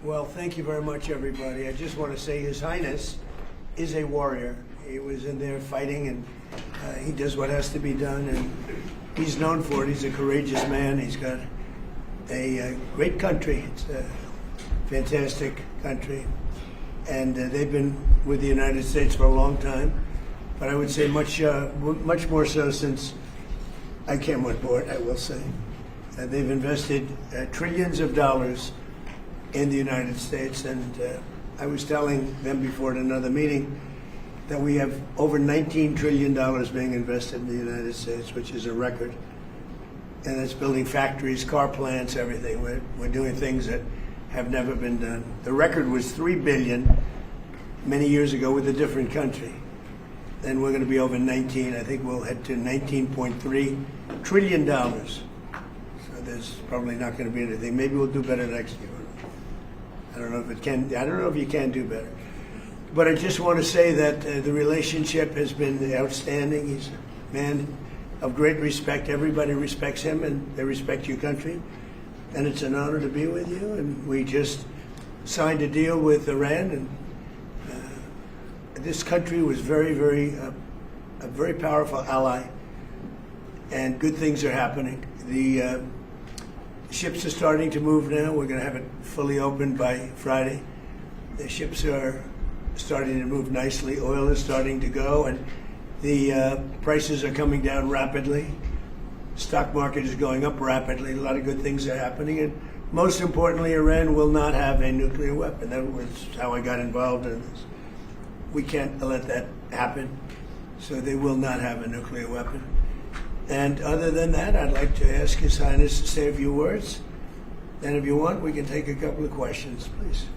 Well, thank you very much, everybody. I just want to say His Highness is a warrior. He was in there fighting, and he does what has to be done, and he's known for it. He's a courageous man. He's got a great country. It's a fantastic country, and they've been with the United States for a long time, but I would say much more so since I came on board, I will say. They've invested trillions of dollars in the United States, and I was telling them before at another meeting that we have over $19 trillion being invested in the United States, which is a record. And it's building factories, car plants, everything. We're doing things that have never been done. The record was $3 billion many years ago with a different country. Then we're going to be over 19. I think we'll head to $19.3 trillion. So there's probably not going to be anything. Maybe we'll do better next year. I don't know if it can. I don't know if you can do better. But I just want to say that the relationship has been outstanding. He's a man of great respect. Everybody respects him, and they respect your country. And it's an honor to be with you. And we just signed a deal with Iran, and this country was a very powerful ally. And good things are happening. The ships are starting to move now. We're going to have it fully open by Friday. The ships are starting to move nicely. Oil is starting to go, and the prices are coming down rapidly. Stock market is going up rapidly. A lot of good things are happening, and most importantly, Iran will not have a nuclear weapon. That was how I got involved in this. We can't let that happen, so they will not have a nuclear weapon. And other than that, I'd like to ask His Highness to say a few words. And if you want, we can take a couple of questions, please.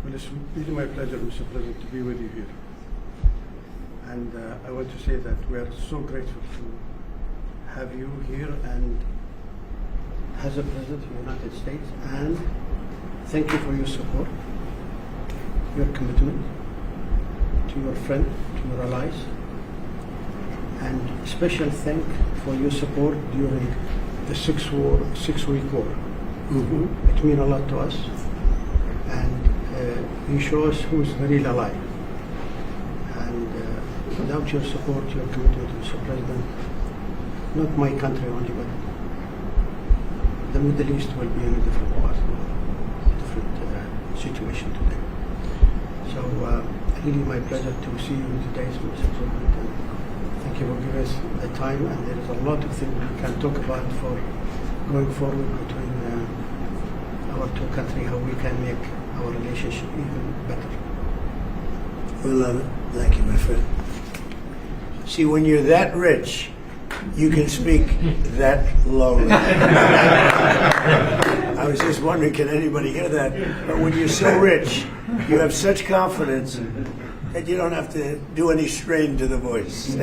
Well, it's really my pleasure, Mr. President, to be with you here. And I want to say that we are so grateful to have you here and as a President of the United States. And thank you for your support, your commitment to your friend, to your allies. And special thank for your support during the six-week war. Mm-hmm. It means a lot to us, and you show us who's the real ally. And without your support, your commitment, Mr. President, not my country only, but the Middle East will be in a different part, different situation today. So really my pleasure to see you today, Mr. President. Thank you for giving us the time, and there is a lot of things we can talk about for going forward between our two countries, how we can make our relationship even better. We love it. Thank you, my friend. See, when you're that rich, you can speak that lowly. I was just wondering, can anybody hear that? But when you're so rich, you have such confidence that you don't have to do any strain to the voice.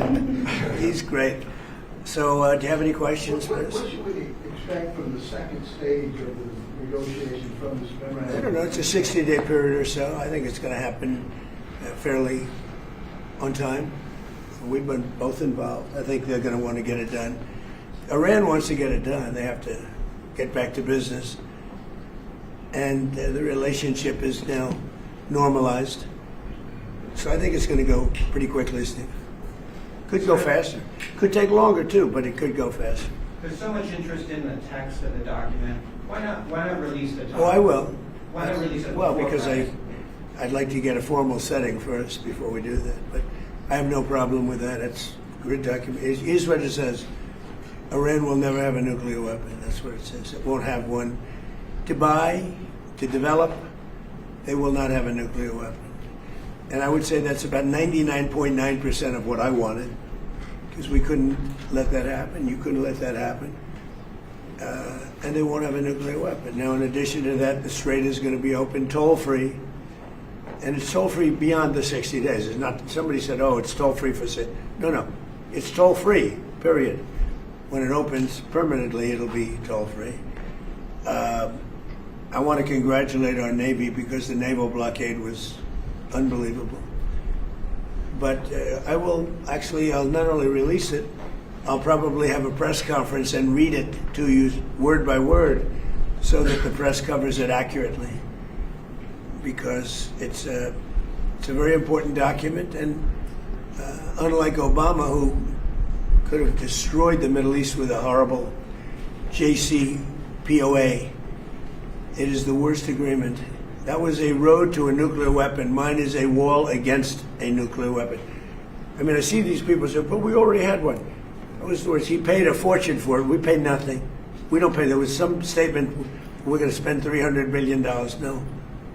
He's great. So, do you have any questions for us? What should we expect from the second stage of the negotiation from this memorandum? I don't know. It's a 60-day period or so. I think it's going to happen fairly on time. We've been both involved. I think they're going to want to get it done. Iran wants to get it done. They have to get back to business. And the relationship is now normalized. So I think it's going to go pretty quickly, Steve. Could go faster. Could take longer too, but it could go faster. There's so much interest in the text of the document. Why not release the document? Oh, I will. Why not release it? Well, before because Friday? I'd like to get a formal setting first before we do that. But I have no problem with that. It's a good document. Here's what it says. Iran will never have a nuclear weapon. That's what it says. It won't have one. To buy, to develop, they will not have a nuclear weapon. And I would say that's about 99.9% of what I wanted, because we couldn't let that happen. You couldn't let that happen. And they won't have a nuclear weapon. Now, in addition to that, the Strait is going to be open toll-free. And it's toll-free beyond the 60 days. It's not, somebody said, oh, it's toll-free for, no. It's toll-free, period. When it opens permanently, it'll be toll-free. I want to congratulate our Navy, because the naval blockade was unbelievable. But I'll not only release it, I'll probably have a press conference and read it to you word by word so that the press covers it accurately. because it's a very important document, and unlike Obama, who could have destroyed the Middle East with a horrible JCPOA, it is the worst agreement. That was a road to a nuclear weapon. Mine is a wall against a nuclear weapon. I mean, I see these people say, but we already had one. That was the worst. He paid a fortune for it. We paid nothing. We don't pay. There was some statement, we're going to spend $300 billion. No,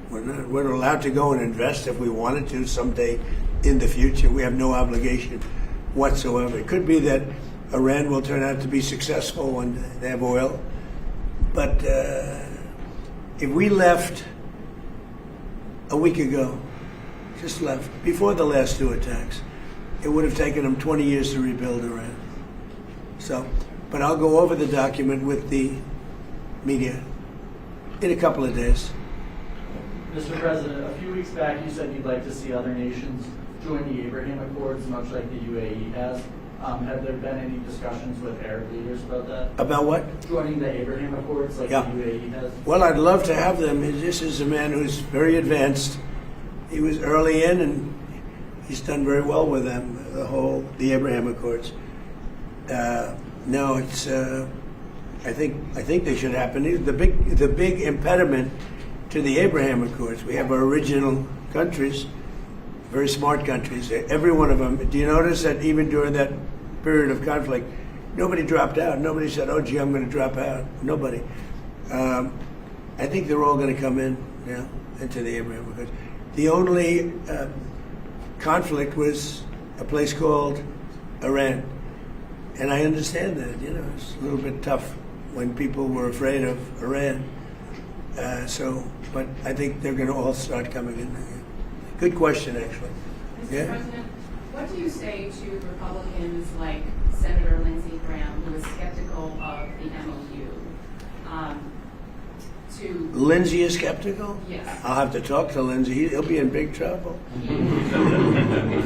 we're not. We're allowed to go and invest if we wanted to someday in the future. We have no obligation whatsoever. It could be that Iran will turn out to be successful when they have oil. But if we left a week ago, just left, before the last two attacks, it would have taken them 20 years to rebuild Iran. So, but I'll go over the document with the media in a couple of days. Mr. President, a few weeks back you said you'd like to see other nations join the Abraham Accords, much like the UAE has. Have there been any discussions with Arab leaders about that? About what? Joining the Abraham Accords like Yeah. the UAE has? Well, I'd love to have them. This is a man who's very advanced. He was early in, and he's done very well with them. The Abraham Accords. No, it's. I think they should happen. The big impediment to the Abraham Accords. We have our original countries, very smart countries. Every one of them. Do you notice that even during that period of conflict, nobody dropped out? Nobody said, "Oh, gee, I'm going to drop out." Nobody. I think they're all going to come in now into the Abraham Accords. The only conflict was a place called Iran, and I understand that. You know, it's a little bit tough when people were afraid of Iran. But I think they're going to all start coming in. Good question, actually. Mr. Yeah. President, what do you say to Republicans like Senator Lindsey Graham, who is skeptical of the MOU? Lindsey is skeptical? Yes. I'll have to talk to Lindsey. He'll be in big trouble.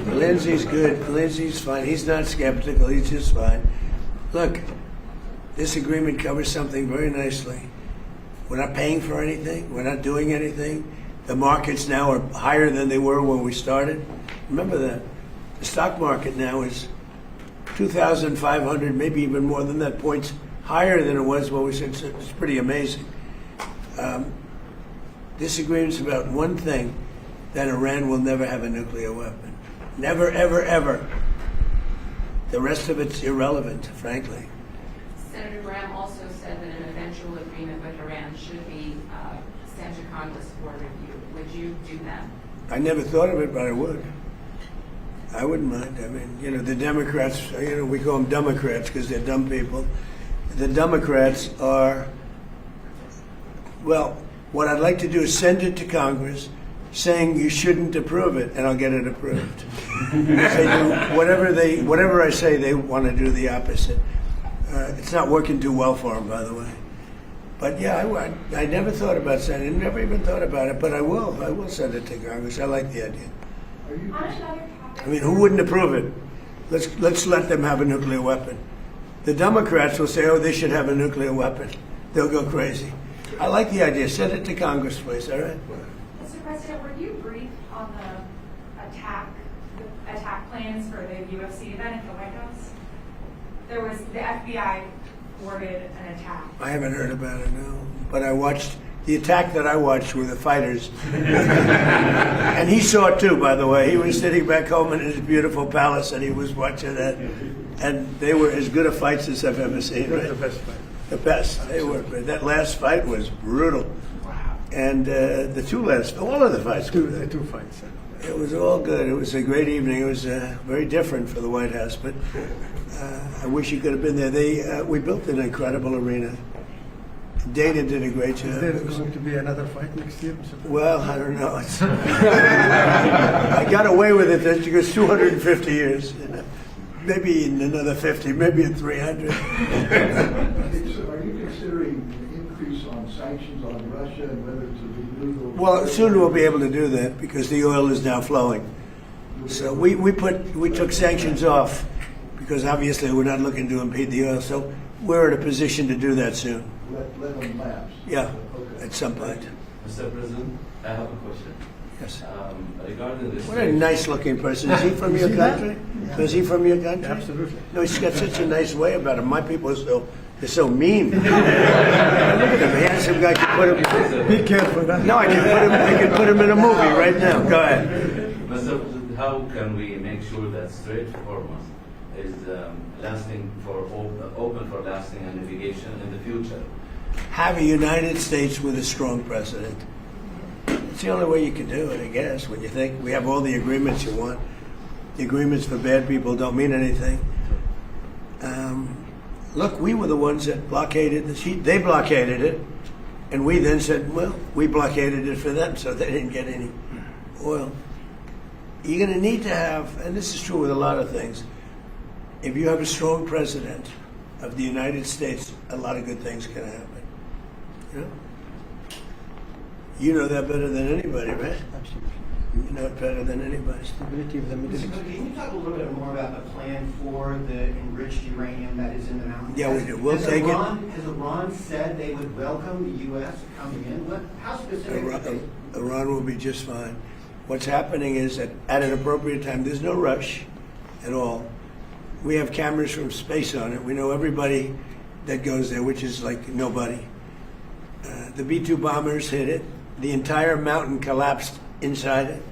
Lindsey's good. Lindsey's fine. He's not skeptical. He's just fine. Look, this agreement covers something very nicely. We're not paying for anything. We're not doing anything. The markets now are higher than they were when we started. Remember that. The stock market now is 2,500, maybe even more than that, points higher than it was when we said. So it's pretty amazing. This agreement's about one thing, that Iran will never have a nuclear weapon. Never, ever, ever. The rest of it's irrelevant, frankly. Senator Graham also said that an eventual agreement with Iran should be sent to Congress for review. Would you do that? I never thought of it, but I would. I wouldn't mind. I mean, you know, the Democrats, you know, we call them Democrats because they're dumb people. The Democrats are, well, what I'd like to do is send it to Congress saying you shouldn't approve it, and I'll get it approved. Whatever I say, they want to do the opposite. It's not working too well for them, by the way. But yeah, I never thought about sending it, never even thought about it, but I will. I will send it to Congress. I like the idea. Are you, I mean, who wouldn't approve it? Let's let them have a nuclear weapon. The Democrats will say, oh, they should have a nuclear weapon. They'll go crazy. I like the idea. Send it to Congress, please, all right? Mr. President, were you briefed on the attack plans for the UFC event at the White House? There was, the FBI ordered an attack. I haven't heard about it, no. But I watched, the attack that I watched were the fighters. And he saw it too, by the way. He was sitting back home in his beautiful palace and he was watching that. And they were as good a fights as I've ever seen. Right? The best fight. The best. They were. That last fight was brutal. Wow. And the all of the fights were good. Two fights. It was all good. It was a great evening. It was very different for the White House, but I wish you could have been there. We built an incredible arena. Dana did a great job. Is there going to be another fight next year, Mr. President? Well, I don't know. I got away with it. That goes 250 years. You know. Maybe in another 50, maybe in 300. so are you considering an increase on sanctions on Russia and whether to remove those? Well, soon we'll be able to do that because the oil is now flowing. So we took sanctions off because obviously we're not looking to impede the oil. So we're in a position to do that soon. Let them lapse? Yeah, Okay. at some point. Mr. President, I have a question. Yes. Regarding this. What a nice-looking person. Is he from your see that? country? Is he from your country? Absolutely. No, he's got such a nice way about him. My people are so mean. Look at him. A handsome guy. Could put him. Be careful. No, I could put him in a movie right now. Go ahead. Mr. President, how can we make sure that Strait of Hormuz is lasting for open for lasting and navigation in the future? Have a United States with a strong president. It's the only way you can do it, I guess, when you think we have all the agreements you want. The agreements for bad people don't mean anything. Look, we were the ones that blockaded the sheet. They blockaded it, and we then said, well, we blockaded it for them, so they didn't get any oil. You're going to need to have, and this is true with a lot of things, if you have a strong president of the United States, a lot of good things can happen. You know? You know that better than anybody, right? Absolutely. You know it better than anybody. Stability of the Middle Mr. East. Cook, can you talk a little bit more about the plan for the enriched uranium that is in the mountains? Yeah, we do. We'll Has take it. Has Iran said they would welcome the U.S. coming in? How specific? Iran will be just fine. What's happening is that at an appropriate time, there's no rush at all. We have cameras from space on it. We know everybody that goes there, which is like nobody. The B-2 bombers hit it. The entire mountain collapsed inside it.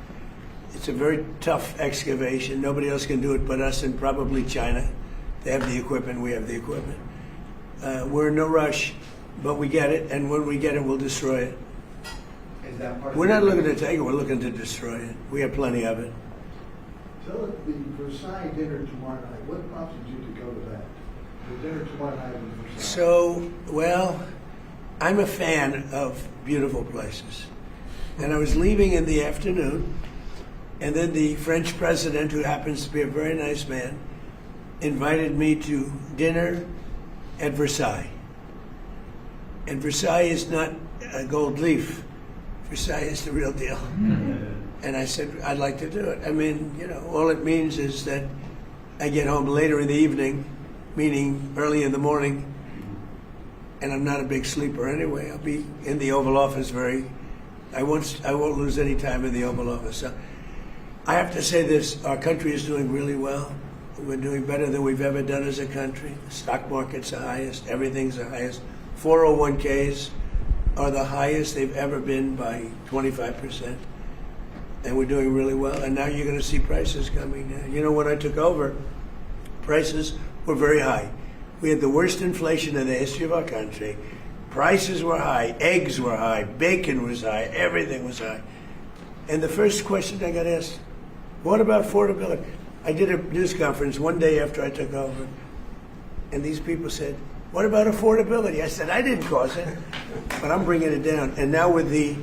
It's a very tough excavation. Nobody else can do it but us and probably China. They have the equipment. We have the equipment. We're in no rush, but we get it, and when we get it, we'll destroy it. Is that part of We're the- not looking to take it. We're looking to destroy it. We have plenty of it. Tell it the Versailles dinner tomorrow night. What prompted you to go to that? The dinner tomorrow night in Versailles. So, well, I'm a fan of beautiful places. And I was leaving in the afternoon, and then the French president, who happens to be a very nice man, invited me to dinner at Versailles. And Versailles is not a gold leaf. Versailles is the real deal. And I said, I'd like to do it. I mean, you know, all it means is that I get home later in the evening, meaning early in the morning, and I'm not a big sleeper anyway. I'll be in the Oval Office I won't lose any time in the Oval Office. So I have to say this, our country is doing really well. We're doing better than we've ever done as a country. The stock market's the highest, everything's the highest. 401ks are the highest they've ever been by 25%. And we're doing really well. And now you're going to see prices coming down. You know, when I took over, prices were very high. We had the worst inflation in the history of our country. Prices were high, eggs were high, bacon was high, everything was high. And the first question I got asked, what about affordability? I did a news conference one day after I took over, and these people said, what about affordability? I said, I didn't cause it, but I'm bringing it down. And now with the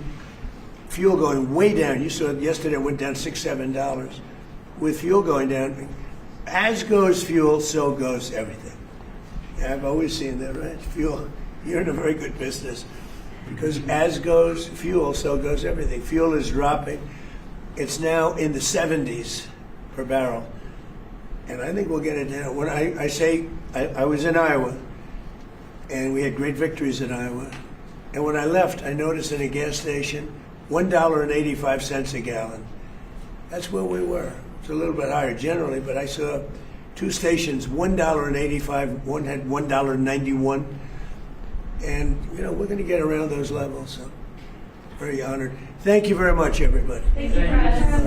fuel going way down, you saw it yesterday, it went down $6, $7. With fuel going down, as goes fuel, so goes everything. I've always seen that, right? Fuel, you're in a very good business. Because as goes fuel, so goes everything. Fuel is dropping. It's now in the 70s per barrel. And I think we'll get it down. When I was in Iowa, and we had great victories in Iowa. And when I left, I noticed in a gas station, $1.85 a gallon. That's where we were. It's a little bit higher generally, but I saw two stations, $1.85, one had $1.91. And, you know, we're going to get around those levels, so very honored. Thank you very much, everybody. Thank you, President.